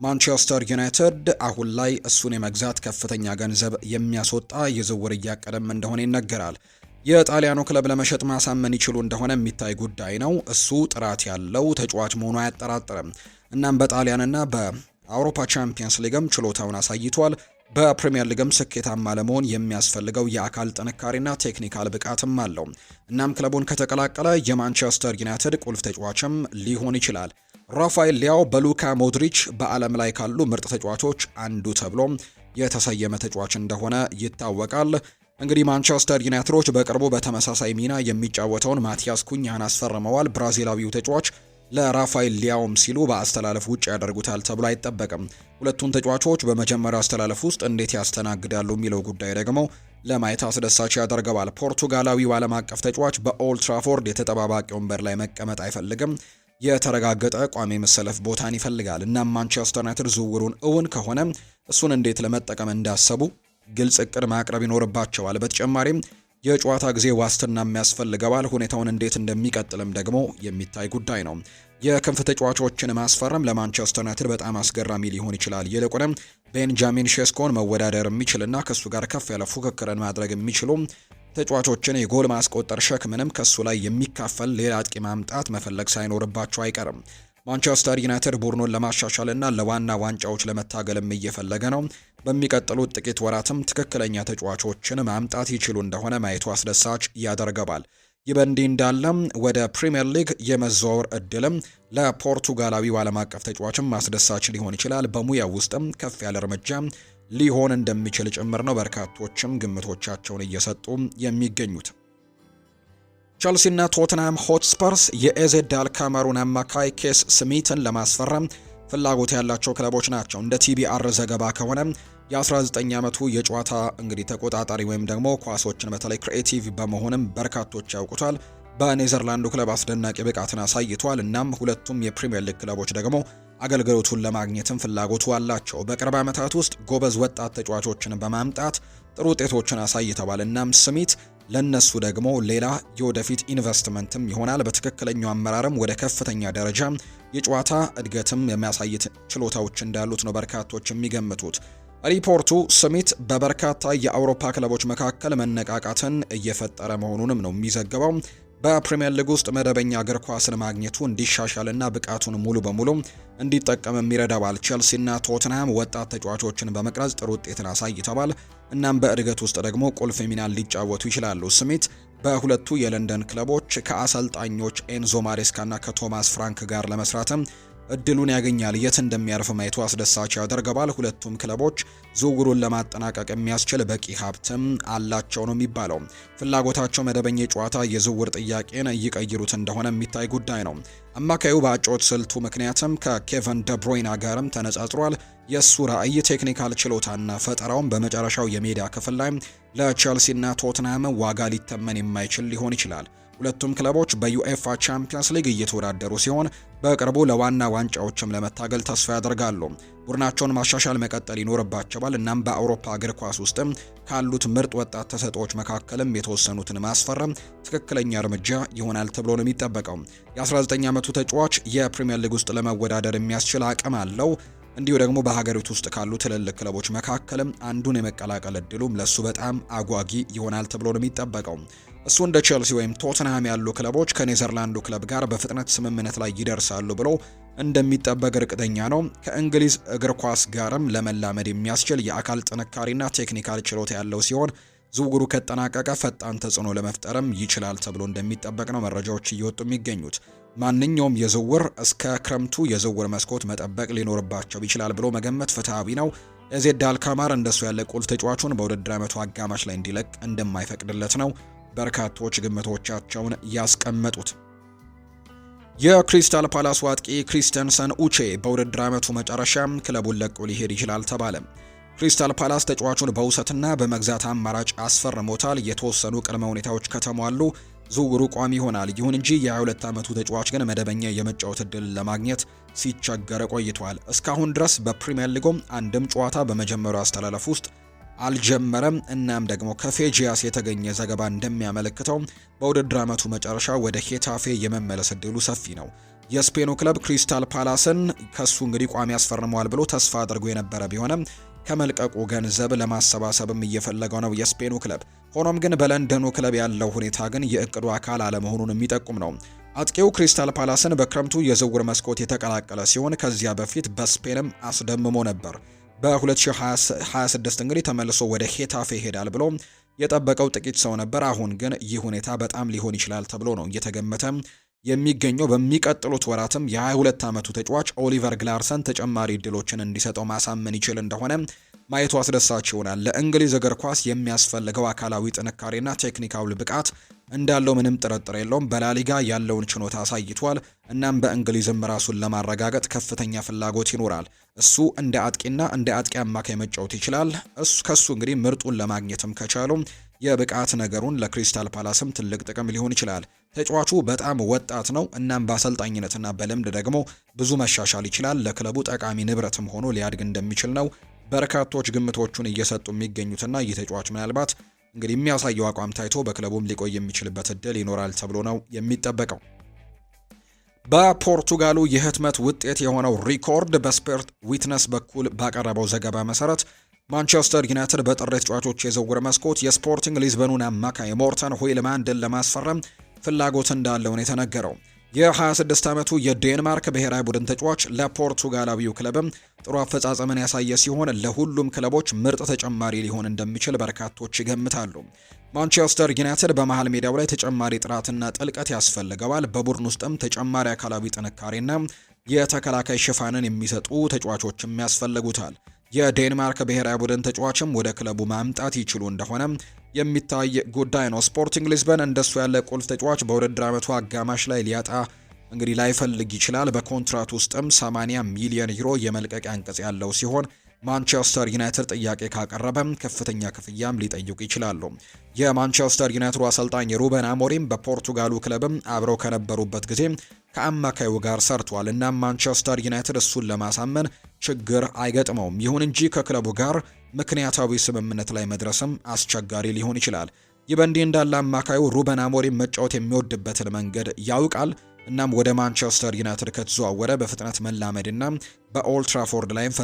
ማንቸስተር ዩናይትድ አሁን ላይ እሱን የመግዛት ከፍተኛ ገንዘብ የሚያስወጣ የዝውውር እያቀደም እንደሆነ ይነገራል። የጣሊያኑ ክለብ ለመሸጥ ማሳመን ይችሉ እንደሆነ የሚታይ ጉዳይ ነው። እሱ ጥራት ያለው ተጫዋች መሆኑ አያጠራጥርም። እናም በጣሊያንና በአውሮፓ ቻምፒየንስ ሊግም ችሎታውን አሳይቷል። በፕሪሚየር ሊግም ስኬታማ ለመሆን የሚያስፈልገው የአካል ጥንካሬና ቴክኒካል ብቃትም አለው። እናም ክለቡን ከተቀላቀለ የማንቸስተር ዩናይትድ ቁልፍ ተጫዋችም ሊሆን ይችላል። ራፋኤል ሊያው በሉካ ሞድሪች በዓለም ላይ ካሉ ምርጥ ተጫዋቾች አንዱ ተብሎ የተሰየመ ተጫዋች እንደሆነ ይታወቃል። እንግዲህ ማንቸስተር ዩናይትዶች በቅርቡ በተመሳሳይ ሚና የሚጫወተውን ማቲያስ ኩኛን አስፈርመዋል። ብራዚላዊው ተጫዋች ለራፋኤል ሊያውም ሲሉ በአስተላለፍ ውጭ ያደርጉታል ተብሎ አይጠበቅም። ሁለቱን ተጫዋቾች በመጀመሪያው አስተላለፍ ውስጥ እንዴት ያስተናግዳሉ የሚለው ጉዳይ ደግሞ ለማየት አስደሳች ያደርገዋል። ፖርቱጋላዊው ዓለም አቀፍ ተጫዋች በኦልድ ትራፎርድ የተጠባባቂ ወንበር ላይ መቀመጥ አይፈልግም። የተረጋገጠ ቋሚ መሰለፍ ቦታን ይፈልጋል። እናም ማንቸስተር ዩናይትድ ዝውውሩን እውን ከሆነ እሱን እንዴት ለመጠቀም እንዳሰቡ ግልጽ እቅድ ማቅረብ ይኖርባቸዋል። በተጨማሪም የጨዋታ ጊዜ ዋስትና የሚያስፈልገዋል። ሁኔታውን እንዴት እንደሚቀጥልም ደግሞ የሚታይ ጉዳይ ነው። የክንፍ ተጫዋቾችን ማስፈረም ለማንቸስተር ዩናይትድ በጣም አስገራሚ ሊሆን ይችላል። ይልቁንም ቤንጃሚን ሼስኮን መወዳደር የሚችልና ከሱ ጋር ከፍ ያለ ፉክክርን ማድረግ የሚችሉ ተጫዋቾችን የጎል ማስቆጠር ሸክምንም ከሱ ላይ የሚካፈል ሌላ አጥቂ ማምጣት መፈለግ ሳይኖርባቸው አይቀርም። ማንቸስተር ዩናይትድ ቡድኑን ለማሻሻልና ለዋና ዋንጫዎች ለመታገልም እየፈለገ ነው። በሚቀጥሉት ጥቂት ወራትም ትክክለኛ ተጫዋቾችን ማምጣት ይችሉ እንደሆነ ማየቱ አስደሳች ያደርገዋል። ይህ በእንዲህ እንዳለም ወደ ፕሪሚየር ሊግ የመዘዋወር እድልም ለፖርቱጋላዊው ዓለም አቀፍ ተጫዋችም አስደሳች ሊሆን ይችላል። በሙያው ውስጥም ከፍ ያለ እርምጃ ሊሆን እንደሚችል ጭምር ነው በርካቶችም ግምቶቻቸውን እየሰጡ የሚገኙት። ቸልሲና ቶትንሃም ሆትስፐርስ የኤዜድ አልካማሩን አማካይ ኬስ ስሚትን ለማስፈረም ፍላጎት ያላቸው ክለቦች ናቸው። እንደ ቲቢአር ዘገባ ከሆነ የ19 ዓመቱ የጨዋታ እንግዲህ ተቆጣጣሪ ወይም ደግሞ ኳሶችን በተለይ ክሪኤቲቭ በመሆንም በርካቶች ያውቁታል። በኔዘርላንዱ ክለብ አስደናቂ ብቃትን አሳይቷል። እናም ሁለቱም የፕሪሚየር ሊግ ክለቦች ደግሞ አገልግሎቱን ለማግኘትም ፍላጎቱ አላቸው። በቅርብ ዓመታት ውስጥ ጎበዝ ወጣት ተጫዋቾችን በማምጣት ጥሩ ውጤቶችን አሳይተዋል። እናም ስሚት ለነሱ ደግሞ ሌላ የወደፊት ኢንቨስትመንትም ይሆናል። በትክክለኛው አመራርም ወደ ከፍተኛ ደረጃ የጨዋታ እድገትም የሚያሳይት ችሎታዎች እንዳሉት ነው በርካቶች የሚገምቱት። ሪፖርቱ ስሚት በበርካታ የአውሮፓ ክለቦች መካከል መነቃቃትን እየፈጠረ መሆኑንም ነው የሚዘግበው። በፕሪሚየር ሊግ ውስጥ መደበኛ እግር ኳስን ማግኘቱ እንዲሻሻልና ብቃቱን ሙሉ በሙሉ እንዲጠቀም የሚረዳዋል። ቼልሲና ቶትንሃም ወጣት ተጫዋቾችን በመቅረጽ ጥሩ ውጤትን አሳይተዋል። እናም በእድገት ውስጥ ደግሞ ቁልፍ ሚናን ሊጫወቱ ይችላሉ። ስሚት በሁለቱ የለንደን ክለቦች ከአሰልጣኞች ኤንዞ ማሬስካና ከቶማስ ፍራንክ ጋር ለመስራትም እድሉን ያገኛል። የት እንደሚያርፍ ማየቱ አስደሳች ያደርገዋል። ሁለቱም ክለቦች ዝውውሩን ለማጠናቀቅ የሚያስችል በቂ ሀብትም አላቸው ነው የሚባለው። ፍላጎታቸው መደበኛ የጨዋታ የዝውውር ጥያቄን ይቀይሩት እንደሆነ የሚታይ ጉዳይ ነው። አማካዩ በአጨዋወት ስልቱ ምክንያትም ከኬቨን ደብሮይና ጋርም ተነጻጽሯል። የእሱ ራዕይ፣ ቴክኒካል ችሎታና ፈጠራውን በመጨረሻው የሜዳ ክፍል ላይ ለቼልሲና ቶትንሃም ዋጋ ሊተመን የማይችል ሊሆን ይችላል። ሁለቱም ክለቦች በዩኤፋ ቻምፒየንስ ሊግ እየተወዳደሩ ሲሆን በቅርቡ ለዋና ዋንጫዎችም ለመታገል ተስፋ ያደርጋሉ። ቡድናቸውን ማሻሻል መቀጠል ይኖርባቸዋል። እናም በአውሮፓ እግር ኳስ ውስጥም ካሉት ምርጥ ወጣት ተሰጥኦዎች መካከልም የተወሰኑትን ማስፈረም ትክክለኛ እርምጃ ይሆናል ተብሎ ነው የሚጠበቀው። የ19 ዓመቱ ተጫዋች የፕሪሚየር ሊግ ውስጥ ለመወዳደር የሚያስችል አቅም አለው። እንዲሁ ደግሞ በሀገሪቱ ውስጥ ካሉ ትልልቅ ክለቦች መካከልም አንዱን የመቀላቀል እድሉም ለሱ በጣም አጓጊ ይሆናል ተብሎ ነው የሚጠበቀው። እሱ እንደ ቼልሲ ወይም ቶተንሃም ያሉ ክለቦች ከኔዘርላንዱ ክለብ ጋር በፍጥነት ስምምነት ላይ ይደርሳሉ ብሎ እንደሚጠበቅ እርግጠኛ ነው። ከእንግሊዝ እግር ኳስ ጋርም ለመላመድ የሚያስችል የአካል ጥንካሬና ቴክኒካል ችሎታ ያለው ሲሆን ዝውውሩ ከተጠናቀቀ ፈጣን ተጽዕኖ ለመፍጠርም ይችላል ተብሎ እንደሚጠበቅ ነው መረጃዎች እየወጡ የሚገኙት። ማንኛውም የዝውውር እስከ ክረምቱ የዝውውር መስኮት መጠበቅ ሊኖርባቸው ይችላል ብሎ መገመት ፍትሃዊ ነው። ኤዜድ አልካማር እንደሱ ያለ ቁልፍ ተጫዋቹን በውድድር ዓመቱ አጋማሽ ላይ እንዲለቅ እንደማይፈቅድለት ነው በርካቶች ግምቶቻቸውን ያስቀመጡት። የክሪስታል ፓላስ አጥቂ ክሪስተንሰን ኡቼ በውድድር ዓመቱ መጨረሻ ክለቡን ለቆ ሊሄድ ይችላል ተባለ። ክሪስታል ፓላስ ተጫዋቹን በውሰትና በመግዛት አማራጭ አስፈርሞታል። የተወሰኑ ቅድመ ሁኔታዎች ከተሟሉ ዝውውሩ ቋሚ ይሆናል። ይሁን እንጂ የ22 ዓመቱ ተጫዋች ግን መደበኛ የመጫወት እድል ለማግኘት ሲቸገር ቆይቷል። እስካሁን ድረስ በፕሪሚየር ሊጉም አንድም ጨዋታ በመጀመሪያው አስተላለፍ ውስጥ አልጀመረም። እናም ደግሞ ከፌጂያስ የተገኘ ዘገባ እንደሚያመለክተው በውድድር ዓመቱ መጨረሻ ወደ ሄታፌ የመመለስ እድሉ ሰፊ ነው። የስፔኑ ክለብ ክሪስታል ፓላስን ከሱ እንግዲህ ቋሚ ያስፈርመዋል ብሎ ተስፋ አድርጎ የነበረ ቢሆንም ከመልቀቁ ገንዘብ ለማሰባሰብም እየፈለገው ነው የስፔኑ ክለብ። ሆኖም ግን በለንደኑ ክለብ ያለው ሁኔታ ግን የእቅዱ አካል አለመሆኑን የሚጠቁም ነው። አጥቂው ክሪስታል ፓላስን በክረምቱ የዝውውር መስኮት የተቀላቀለ ሲሆን ከዚያ በፊት በስፔንም አስደምሞ ነበር። በ2026 እንግዲህ ተመልሶ ወደ ሄታፌ ይሄዳል ብሎ የጠበቀው ጥቂት ሰው ነበር። አሁን ግን ይህ ሁኔታ በጣም ሊሆን ይችላል ተብሎ ነው እየተገመተ የሚገኘው። በሚቀጥሉት ወራትም የ22 ዓመቱ ተጫዋች ኦሊቨር ግላርሰን ተጨማሪ እድሎችን እንዲሰጠው ማሳመን ይችል እንደሆነ ማየቱ አስደሳች ይሆናል። ለእንግሊዝ እግር ኳስ የሚያስፈልገው አካላዊ ጥንካሬና ቴክኒካዊ ብቃት እንዳለው ምንም ጥርጥር የለውም። በላሊጋ ያለውን ችሎታ አሳይቷል። እናም በእንግሊዝም ራሱን ለማረጋገጥ ከፍተኛ ፍላጎት ይኖራል። እሱ እንደ አጥቂና እንደ አጥቂ አማካይ መጫወት ይችላል። ከሱ እንግዲህ ምርጡን ለማግኘትም ከቻሉ የብቃት ነገሩን ለክሪስታል ፓላስም ትልቅ ጥቅም ሊሆን ይችላል። ተጫዋቹ በጣም ወጣት ነው። እናም በአሰልጣኝነትና በልምድ ደግሞ ብዙ መሻሻል ይችላል። ለክለቡ ጠቃሚ ንብረትም ሆኖ ሊያድግ እንደሚችል ነው በርካቶች ግምቶቹን እየሰጡ የሚገኙትና ይህ ተጫዋች ምናልባት እንግዲህ የሚያሳየው አቋም ታይቶ በክለቡም ሊቆይ የሚችልበት እድል ይኖራል ተብሎ ነው የሚጠበቀው። በፖርቱጋሉ የህትመት ውጤት የሆነው ሪኮርድ በስፖርት ዊትነስ በኩል ባቀረበው ዘገባ መሰረት ማንቸስተር ዩናይትድ በጥር ተጫዋቾች የዝውውር መስኮት የስፖርቲንግ ሊዝበኑን አማካይ ሞርተን ሆይልማንድን ለማስፈረም ፍላጎት እንዳለው ነው የተነገረው። የ26 ዓመቱ የዴንማርክ ብሔራዊ ቡድን ተጫዋች ለፖርቱጋላዊው ክለብም ጥሩ አፈጻጸምን ያሳየ ሲሆን ለሁሉም ክለቦች ምርጥ ተጨማሪ ሊሆን እንደሚችል በርካቶች ይገምታሉ። ማንቸስተር ዩናይትድ በመሃል ሜዳው ላይ ተጨማሪ ጥራትና ጥልቀት ያስፈልገዋል። በቡድን ውስጥም ተጨማሪ አካላዊ ጥንካሬና የተከላካይ ሽፋንን የሚሰጡ ተጫዋቾችም ያስፈልጉታል። የዴንማርክ ብሔራዊ ቡድን ተጫዋችም ወደ ክለቡ ማምጣት ይችሉ እንደሆነ የሚታይ ጉዳይ ነው። ስፖርቲንግ ሊዝበን እንደሱ ያለ ቁልፍ ተጫዋች በውድድር ዓመቱ አጋማሽ ላይ ሊያጣ እንግዲህ ላይፈልግ ይችላል። በኮንትራት ውስጥም 80 ሚሊዮን ዩሮ የመልቀቂያ አንቀጽ ያለው ሲሆን ማንቸስተር ዩናይትድ ጥያቄ ካቀረበ ከፍተኛ ክፍያም ሊጠይቁ ይችላሉ። የማንቸስተር ዩናይትድ አሰልጣኝ ሩበን አሞሪም በፖርቱጋሉ ክለብም አብረው ከነበሩበት ጊዜ ከአማካዩ ጋር ሰርቷል እና ማንቸስተር ዩናይትድ እሱን ለማሳመን ችግር አይገጥመውም። ይሁን እንጂ ከክለቡ ጋር ምክንያታዊ ስምምነት ላይ መድረስም አስቸጋሪ ሊሆን ይችላል። ይህ በእንዲህ እንዳለ አማካዩ ሩበን አሞሪም መጫወት የሚወድበትን መንገድ ያውቃል። እናም ወደ ማንቸስተር ዩናይትድ ከተዘዋወረ በፍጥነት መላመድና በኦልድ ትራፎርድ ላይም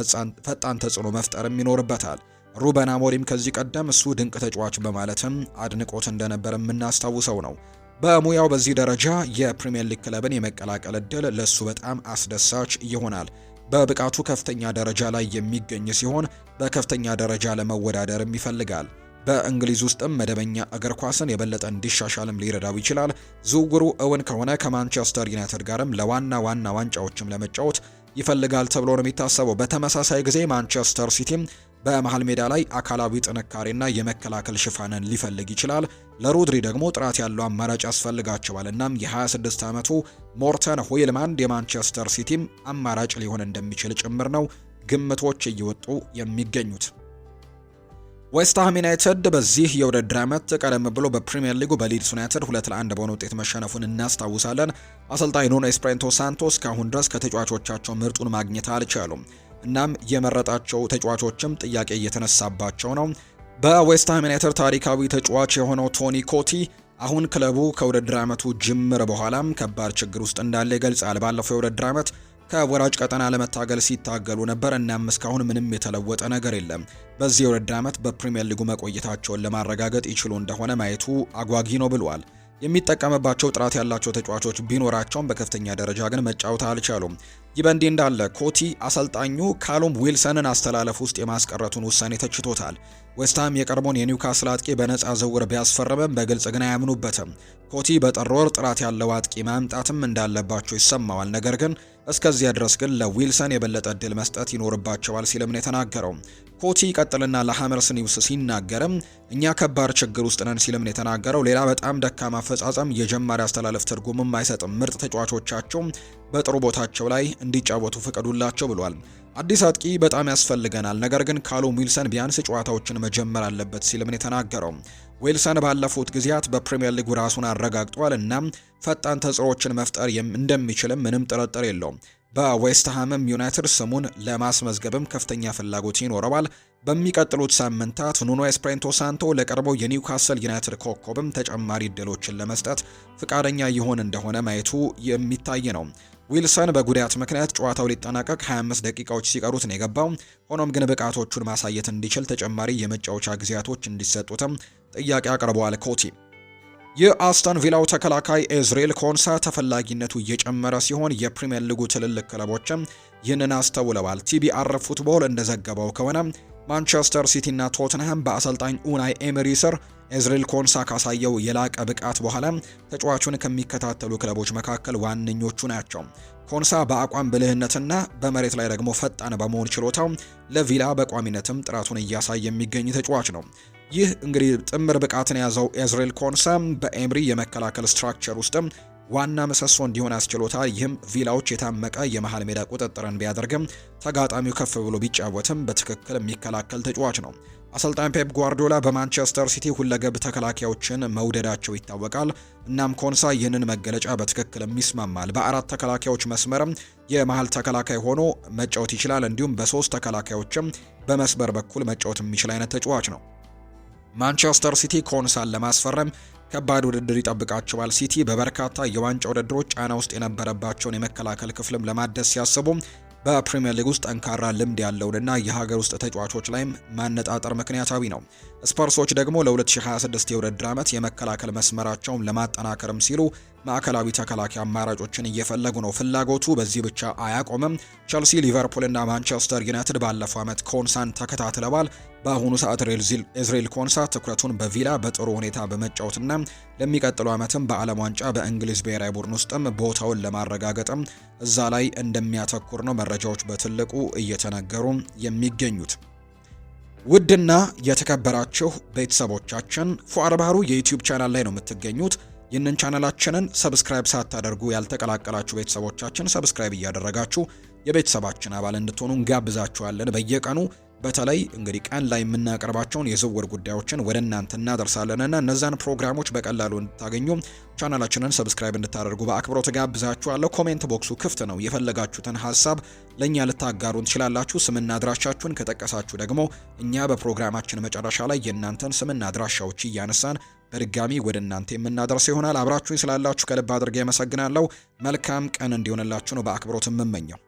ፈጣን ተጽዕኖ መፍጠርም ይኖርበታል። ሩበን አሞሪም ከዚህ ቀደም እሱ ድንቅ ተጫዋች በማለትም አድንቆት እንደነበር የምናስታውሰው ነው። በሙያው በዚህ ደረጃ የፕሪሚየር ሊግ ክለብን የመቀላቀል እድል ለሱ በጣም አስደሳች ይሆናል። በብቃቱ ከፍተኛ ደረጃ ላይ የሚገኝ ሲሆን በከፍተኛ ደረጃ ለመወዳደርም ይፈልጋል። በእንግሊዝ ውስጥም መደበኛ እግር ኳስን የበለጠ እንዲሻሻልም ሊረዳው ይችላል። ዝውውሩ እውን ከሆነ ከማንቸስተር ዩናይትድ ጋርም ለዋና ዋንጫዎችም ለመጫወት ይፈልጋል ተብሎ ነው የሚታሰበው። በተመሳሳይ ጊዜ ማንቸስተር ሲቲም በመሃል ሜዳ ላይ አካላዊ ጥንካሬና የመከላከል ሽፋንን ሊፈልግ ይችላል። ለሮድሪ ደግሞ ጥራት ያለው አማራጭ ያስፈልጋቸዋል። እናም የ26 ዓመቱ ሞርተን ሆይልማንድ የማንቸስተር ሲቲም አማራጭ ሊሆን እንደሚችል ጭምር ነው ግምቶች እየወጡ የሚገኙት። ዌስትሃም ዩናይትድ በዚህ የውድድር ዓመት ቀደም ብሎ በፕሪሚየር ሊጉ በሊድስ ዩናይትድ 2-1 በሆነ ውጤት መሸነፉን እናስታውሳለን። አሰልጣኝ ኑኖ ኤስፕሬንቶ ሳንቶስ እስካሁን ድረስ ከተጫዋቾቻቸው ምርጡን ማግኘት አልቻሉም። እናም የመረጣቸው ተጫዋቾችም ጥያቄ እየተነሳባቸው ነው። በዌስትሃም ዩናይትድ ታሪካዊ ተጫዋች የሆነው ቶኒ ኮቲ አሁን ክለቡ ከውድድር ዓመቱ ጅምር በኋላም ከባድ ችግር ውስጥ እንዳለ ይገልጻል። ባለፈው የውድድር ዓመት ከወራጅ ቀጠና ለመታገል ሲታገሉ ነበር። እናም እስካሁን ምንም የተለወጠ ነገር የለም። በዚህ የውድድር ዓመት በፕሪሚየር ሊጉ መቆየታቸውን ለማረጋገጥ ይችሉ እንደሆነ ማየቱ አጓጊ ነው ብሏል። የሚጠቀምባቸው ጥራት ያላቸው ተጫዋቾች ቢኖራቸውም በከፍተኛ ደረጃ ግን መጫወት አልቻሉም። ይህ በእንዲህ እንዳለ ኮቲ አሰልጣኙ ካሉም ዊልሰንን አስተላለፍ ውስጥ የማስቀረቱን ውሳኔ ተችቶታል። ዌስትሃም የቀድሞውን የኒውካስል አጥቂ በነፃ ዝውውር ቢያስፈርምም በግልጽ ግን አያምኑበትም። ኮቲ በጥር ወር ጥራት ያለው አጥቂ ማምጣትም እንዳለባቸው ይሰማዋል። ነገር ግን እስከዚያ ድረስ ግን ለዊልሰን የበለጠ እድል መስጠት ይኖርባቸዋል ሲልም ነው የተናገረው። ኮቲ ቀጥልና ለሃመርስ ኒውስ ሲናገርም እኛ ከባድ ችግር ውስጥ ነን ሲልም ነው የተናገረው። ሌላ በጣም ደካማ አፈጻጸም የጀማሪ አስተላለፍ ትርጉምም አይሰጥም። ምርጥ ተጫዋቾቻቸው በጥሩ ቦታቸው ላይ እንዲጫወቱ ፍቀዱላቸው ብሏል። አዲስ አጥቂ በጣም ያስፈልገናል፣ ነገር ግን ካሉም ዊልሰን ቢያንስ ጨዋታዎችን መጀመር አለበት ሲልም ነው የተናገረው። ዊልሰን ባለፉት ጊዜያት በፕሪሚየር ሊግ ራሱን አረጋግጧል እና ፈጣን ተጽዕኖዎችን መፍጠር እንደሚችልም ምንም ጥርጥር የለውም። በዌስትሃምም ዩናይትድ ስሙን ለማስመዝገብም ከፍተኛ ፍላጎት ይኖረዋል። በሚቀጥሉት ሳምንታት ኑኖ ኤስፕሬንቶ ሳንቶ ለቀድሞው የኒውካስል ዩናይትድ ኮከብም ተጨማሪ እድሎችን ለመስጠት ፍቃደኛ ይሆን እንደሆነ ማየቱ የሚታይ ነው። ዊልሰን በጉዳት ምክንያት ጨዋታው ሊጠናቀቅ 25 ደቂቃዎች ሲቀሩት ነው የገባው። ሆኖም ግን ብቃቶቹን ማሳየት እንዲችል ተጨማሪ የመጫወቻ ጊዜያቶች እንዲሰጡትም ጥያቄ አቅርበዋል ኮቲ። የአስተን ቪላው ተከላካይ ኤዝሬል ኮንሳ ተፈላጊነቱ እየጨመረ ሲሆን የፕሪሚየር ሊጉ ትልልቅ ክለቦችም ይህንን አስተውለዋል። ቲቢአር ፉትቦል እንደዘገበው ከሆነ ማንቸስተር ሲቲ እና ቶትንሃም በአሰልጣኝ ኡናይ ኤመሪ ስር ኤዝሬል ኮንሳ ካሳየው የላቀ ብቃት በኋላ ተጫዋቹን ከሚከታተሉ ክለቦች መካከል ዋነኞቹ ናቸው። ኮንሳ በአቋም ብልህነትና በመሬት ላይ ደግሞ ፈጣን በመሆን ችሎታው ለቪላ በቋሚነትም ጥራቱን እያሳየ የሚገኝ ተጫዋች ነው። ይህ እንግዲህ ጥምር ብቃትን የያዘው ኤዝሬል ኮንሳ በኤምሪ የመከላከል ስትራክቸር ውስጥም ዋና ምሰሶ እንዲሆን አስችሎታል። ይህም ቪላዎች የታመቀ የመሃል ሜዳ ቁጥጥርን ቢያደርግም ተጋጣሚው ከፍ ብሎ ቢጫወትም በትክክል የሚከላከል ተጫዋች ነው። አሰልጣኝ ፔፕ ጓርዲዮላ በማንቸስተር ሲቲ ሁለገብ ተከላካዮችን መውደዳቸው ይታወቃል። እናም ኮንሳ ይህንን መገለጫ በትክክል ይስማማል። በአራት ተከላካዮች መስመርም የመሃል ተከላካይ ሆኖ መጫወት ይችላል። እንዲሁም በሶስት ተከላካዮችም በመስመር በኩል መጫወት የሚችል አይነት ተጫዋች ነው። ማንቸስተር ሲቲ ኮንሳን ለማስፈረም ከባድ ውድድር ይጠብቃቸዋል። ሲቲ በበርካታ የዋንጫ ውድድሮች ጫና ውስጥ የነበረባቸውን የመከላከል ክፍልም ለማደስ ሲያስቡ በፕሪሚየር ሊግ ውስጥ ጠንካራ ልምድ ያለውንና የሀገር ውስጥ ተጫዋቾች ላይም ማነጣጠር ምክንያታዊ ነው። ስፐርሶች ደግሞ ለ2026 የውድድር ዓመት የመከላከል መስመራቸውን ለማጠናከርም ሲሉ ማዕከላዊ ተከላካይ አማራጮችን እየፈለጉ ነው። ፍላጎቱ በዚህ ብቻ አያቆምም። ቸልሲ፣ ሊቨርፑል እና ማንቸስተር ዩናይትድ ባለፈው ዓመት ኮንሳን ተከታትለዋል። በአሁኑ ሰዓት ኤዝሬል ኮንሳ ትኩረቱን በቪላ በጥሩ ሁኔታ በመጫወትና ለሚቀጥለው ዓመትም በዓለም ዋንጫ በእንግሊዝ ብሔራዊ ቡድን ውስጥም ቦታውን ለማረጋገጥም እዛ ላይ እንደሚያተኩር ነው መረጃዎች በትልቁ እየተነገሩ የሚገኙት። ውድና የተከበራችሁ ቤተሰቦቻችን ፉአድ ባህሩ የዩቲዩብ ቻናል ላይ ነው የምትገኙት። ይህንን ቻናላችንን ሰብስክራይብ ሳታደርጉ ያልተቀላቀላችሁ ቤተሰቦቻችን ሰብስክራይብ እያደረጋችሁ የቤተሰባችን አባል እንድትሆኑ እንጋብዛችኋለን። በየቀኑ በተለይ እንግዲህ ቀን ላይ የምናቀርባቸውን የዝውውር ጉዳዮችን ወደ እናንተ እናደርሳለንና እነዛን ፕሮግራሞች በቀላሉ እንድታገኙ ቻናላችንን ሰብስክራይብ እንድታደርጉ በአክብሮት ጋብዛችኋለሁ። ኮሜንት ቦክሱ ክፍት ነው። የፈለጋችሁትን ሀሳብ ለእኛ ልታጋሩን ትችላላችሁ። ስምና አድራሻችሁን ከጠቀሳችሁ ደግሞ እኛ በፕሮግራማችን መጨረሻ ላይ የእናንተን ስምና አድራሻዎች እያነሳን በድጋሚ ወደ እናንተ የምናደርስ ይሆናል። አብራችሁኝ ስላላችሁ ከልብ አድርጌ አመሰግናለሁ። መልካም ቀን እንዲሆንላችሁ ነው በአክብሮት የምመኘው።